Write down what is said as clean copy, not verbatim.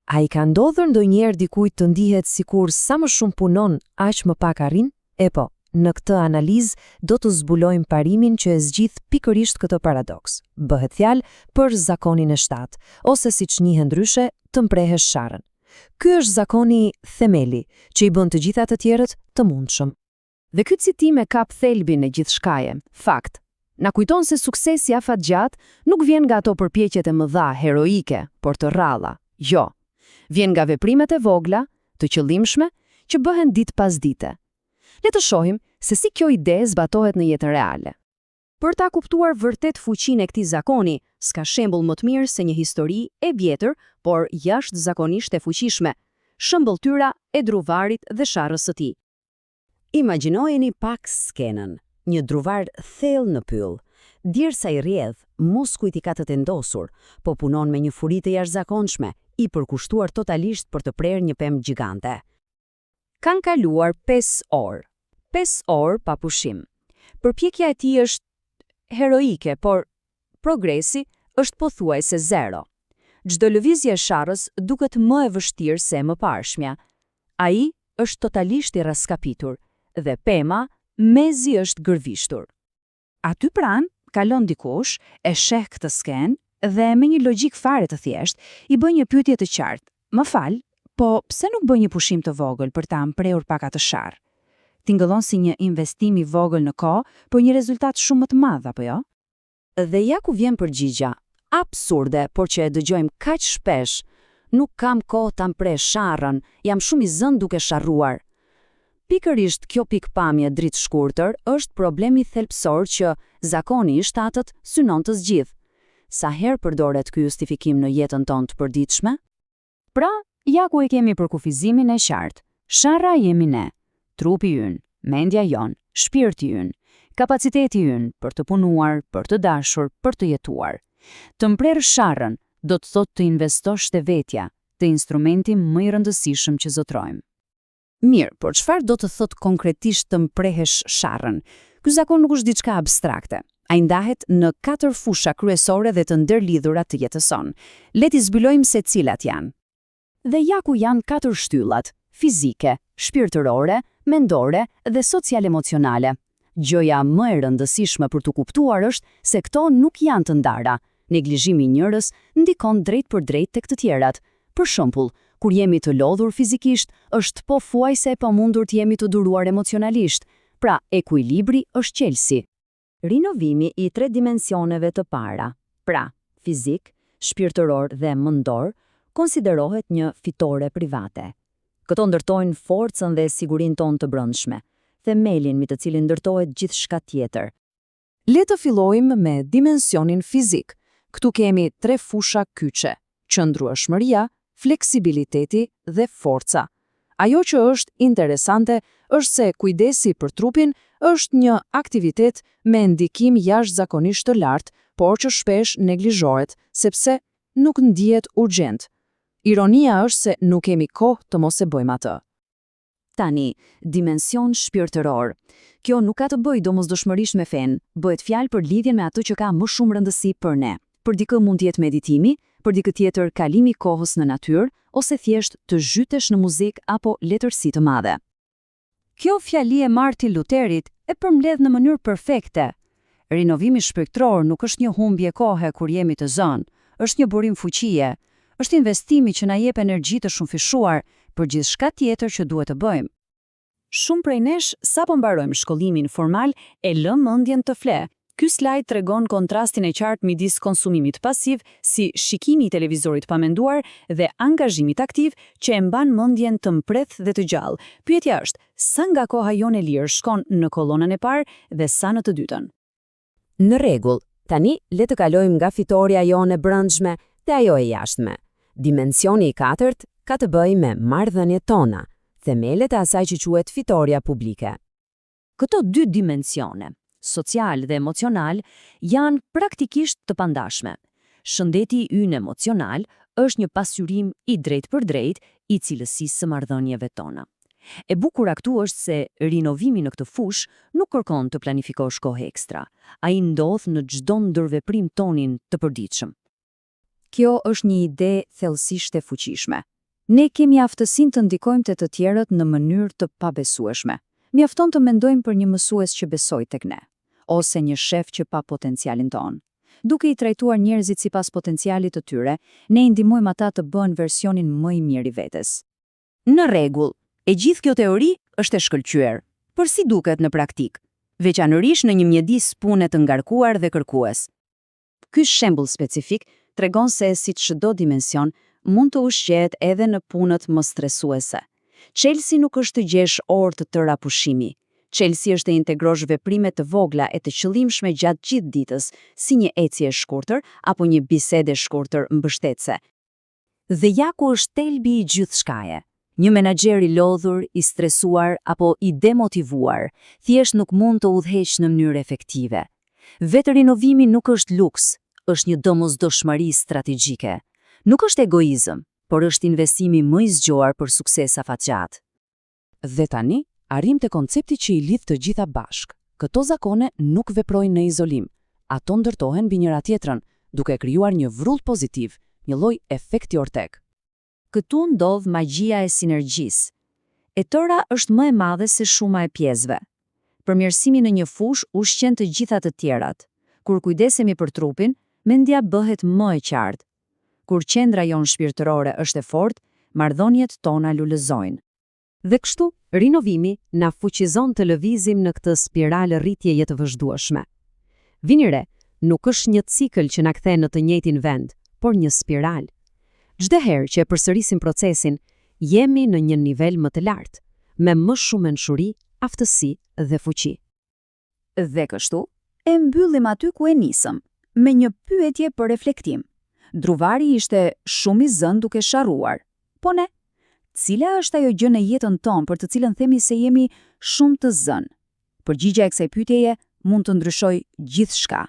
A i ka ndodhur ndonjëherë dikujt të ndihet sikur sa më shumë punon, aq më pak arrin? E po, në këtë analizë do të zbulojmë parimin që e zgjidh pikërisht këtë paradoks. Bëhet fjalë për zakonin e 7, ose siç njihet ndryshe, të mprehesh sharrën. Ky është zakoni themeli, që i bën të gjitha të tjerët të mundshëm. Dhe ky citim e kap thelbin e gjithçkaje. Fakt. Na kujton se suksesi afatgjat nuk vjen nga ato përpjekjet e mëdha heroike, por të rralla. Jo. Vjen nga veprimet e vogla, të qëllimshme, që bëhen ditë pas dite. Le të shohim se si kjo ide zbatohet në jetën reale. Për ta kuptuar vërtet fuqinë e këtij zakoni, s'ka shembull më të mirë se një histori e vjetër, por jashtëzakonisht e fuqishme. Shëmbëlltyra e druvarit dhe sharrës së tij. Imagjinojeni pak skenën, një druvar thellë në pyll. Dirsa i rrjedh, muskujt i ka të tendosur, po punon me një furi të jashtëzakonshme, i përkushtuar totalisht për të prerë një pemë gjigante. Kanë kaluar 5 orë. 5 orë pa pushim. Përpjekja e tij është heroike, por progresi është pothuajse zero. Çdo lëvizje e sharrës duket më e vështirë se e mëparshmja. Ai është totalisht i raskapitur dhe pema mezi është gërvishtur. Aty pranë kalon dikush, e sheh këtë skenë dhe me një logjik fare të thjesht i bën një pyetje të qartë. Më fal, po pse nuk bën një pushim të vogël për ta mprehur pak atë sharr? Tingëllon si një investim i vogël në kohë, por një rezultat shumë më të madh, apo jo? Dhe ja ku vjen përgjigja. Absurde, por që e dëgjojmë kaq shpesh. Nuk kam kohë ta mpresh sharrën, jam shumë i zënë duke sharruar. Pikërisht kjo pikpamje dritë shkurtër është problemi thelbësor që zakoni i 7-të synon të zgjidh. Sa herë përdoret ky justifikim në jetën tonë të përditshme? Pra, ja ku e kemi për kufizimin e qartë. Sharra jemi ne, trupi ynë, mendja jon, shpirti ynë, kapaciteti ynë për të punuar, për të dashur, për të jetuar. Të mprerë sharrën do të thotë të investosh te vetja, te instrumenti më i rëndësishëm që zotrojmë. Mirë, por çfarë do të thotë konkretisht të mprehesh sharrën? Ky zakon nuk është diçka abstrakte. Ai ndahet në 4 fusha kryesore dhe të ndërlidhura të jetës sonë. Le t'i zbulojmë se cilat janë. Dhe ja ku janë 4 shtyllat: fizike, shpirtërore, mendore dhe social-emocionale. Gjëja më e rëndësishme për të kuptuar është se këto nuk janë të ndara. Neglizhimi i njërës ndikon drejt për drejt tek të tjerat. Për shembull, kur jemi të lodhur fizikisht, është pothuajse e pamundur të jemi të duruar emocionalisht. Pra, ekuilibri është qelsi. Rinovimi i 3 dimensioneve të para, pra fizik, shpirtëror dhe mendor, konsiderohet një fitore private. Këto ndërtojnë forcën dhe sigurinë tonë të brendshme, themelin mbi të cilin ndërtohet gjithçka tjetër. Le të fillojmë me dimensionin fizik. Këtu kemi 3 fusha kyçe: qëndrueshmëria, fleksibiliteti dhe forca. Ajo që është interesante është se kujdesi për trupin është një aktivitet me ndikim jashtëzakonisht të lartë, por që shpesh neglizhohet sepse nuk ndihet urgjent. Ironia është se nuk kemi kohë të mos e bëjmë atë. Tani, dimension shpirtëror. Kjo nuk ka të bëjë domosdoshmërisht me fen, bëhet fjalë për lidhjen me atë që ka më shumë rëndësi për ne. Për dikë mund të jetë meditimi, për dikë tjetër kalimi i kohës në natyrë, ose thjesht të zhytesh në muzikë apo letërsi të madhe. Kjo fjali e Martin Lutherit e përmbledh në mënyrë perfekte. Rinovimi shpirtëror nuk është një humbje kohe kur jemi të zënë, është një burim fuqie, është investimi që na jep energji të shumëfishuar për gjithçka tjetër që duhet të bëjmë. Shumë prej nesh sapo mbarojmë shkollimin formal e lëm mendjen të fle. Ky slajd tregon kontrastin e qartë midis konsumimit pasiv, si shikimi i televizorit pa menduar, dhe angazhimit aktiv që e mban mendjen të mpreth dhe të gjallë. Pyetja është, sa nga koha jone lirë shkon në kolonën e parë dhe sa në të dytën? Në rregull, tani le të kalojmë nga fitoria jone brendshme te ajo e jashtme. Dimensioni i 4 ka të bëjë me marrëdhëniet tona, themelet e asaj që quhet fitoria publike. Këto 2 dimensione, social dhe emocional, janë praktikisht të pandashme. Shëndeti ynë emocional është një pasqyrim i drejtë për drejtë i cilësisë së marrëdhënieve tona. E bukura këtu është se rinovimi në këtë fushë nuk kërkon të planifikosh kohë ekstra. Ai ndodh në çdo ndërveprim tonin të përditshëm. Kjo është një ide thellësisht e fuqishme. Ne kemi aftësinë të ndikojmë te të tjerët në mënyrë të pabesueshme. Mjafton të mendojmë për një mësues që besoi tek ne, ose një shef që pa potencialin tonë. Duke i trajtuar njerëzit sipas potencialit të tyre, ne i ndihmojmë ata të bëhen versionin më i mirë i vetes. Në rregull, e gjithë kjo teori është e shkëlqyer, por si duket në praktik, veçanërisht në një mjedis pune të ngarkuar dhe kërkues. Ky shembull specifik tregon se si çdo dimension mund të ushqehet edhe në punët më stresuese. Çelësi nuk është të gjesh orë të tëra pushimi. Çelësi është të integrosh veprime të vogla e të qëllimshme gjatë gjithë ditës, si një ecje e shkurtër apo një bisedë e shkurtër mbështetëse. Dhe ja ku është thelbi i gjithçkaje. Një menaxher i lodhur, i stresuar apo i demotivuar, thjesht nuk mund të udhëheqë në mënyrë efektive. Vetë rinovimi nuk është luks, është një domosdoshmëri strategjike. Nuk është egoizëm, por është investimi më i zgjuar për sukses afatgjat. Dhe tani, arrim te koncepti që i lidh të gjitha bashk. Këto zakone nuk veprojnë në izolim. Ato ndërtohen mbi njëra tjetrën, duke krijuar një vrull pozitiv, një lloj efekti ortek. Këtu ndodh magjia e sinergjisë. E tëra është më e madhe se shuma e pjesëve. Përmirësimi në një fushë ushqen të gjitha të tjerat. Kur kujdesemi për trupin, mendja bëhet më e qartë. Kur qendra jonë shpirtërore është e fortë, marrëdhëniet tona lulëzojnë. Dhe kështu, rinovimi na fuqizon të lëvizim në këtë spiralë rritjeje të vazhdueshme. Vini re, nuk është një cikël që na kthen në të njëjtin vend, por një spiral. Çdo herë që e përsërisim procesin, jemi në një nivel më të lartë, me më shumë mençuri, aftësi dhe fuqi. Dhe kështu, e mbyllim aty ku e nisëm, me një pyetje për reflektim. Druvari ishte shumë i zënë duke sharruar. Po ne, cila është ajo gjë në jetën tonë për të cilën themi se jemi shumë të zënë? Përgjigjja e kësaj pyetjeje mund të ndryshojë gjithçka.